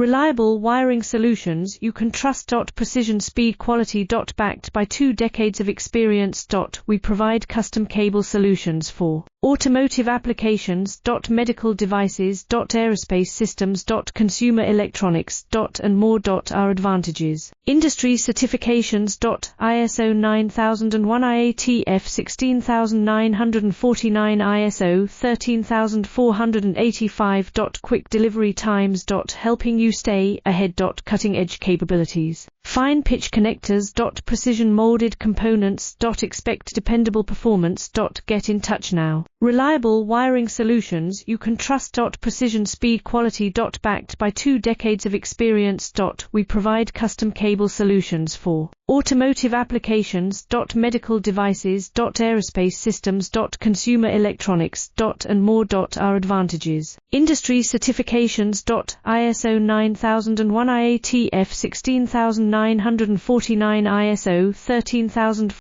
Reliable wiring solutions you can trust. Precision, speed, quality. Backed by 2 decades of experience. We provide custom cable solutions for automotive applications. Medical devices. Aerospace systems. Consumer electronics. And more. Our advantages: industry certifications. ISO 9001, IATF 16949, ISO 13485. Quick delivery times. Helping you stay ahead. Cutting edge capabilities. Fine pitch connectors. Precision molded components. Expect dependable performance. Get in touch now. Reliable wiring solutions you can trust. Precision, speed, quality. Backed by 2 decades of experience. We provide custom cable solutions for automotive applications. Medical devices. Aerospace systems. Consumer electronics. And more. Our advantages: industry certifications. ISO 9001, IATF 16949, ISO 13485.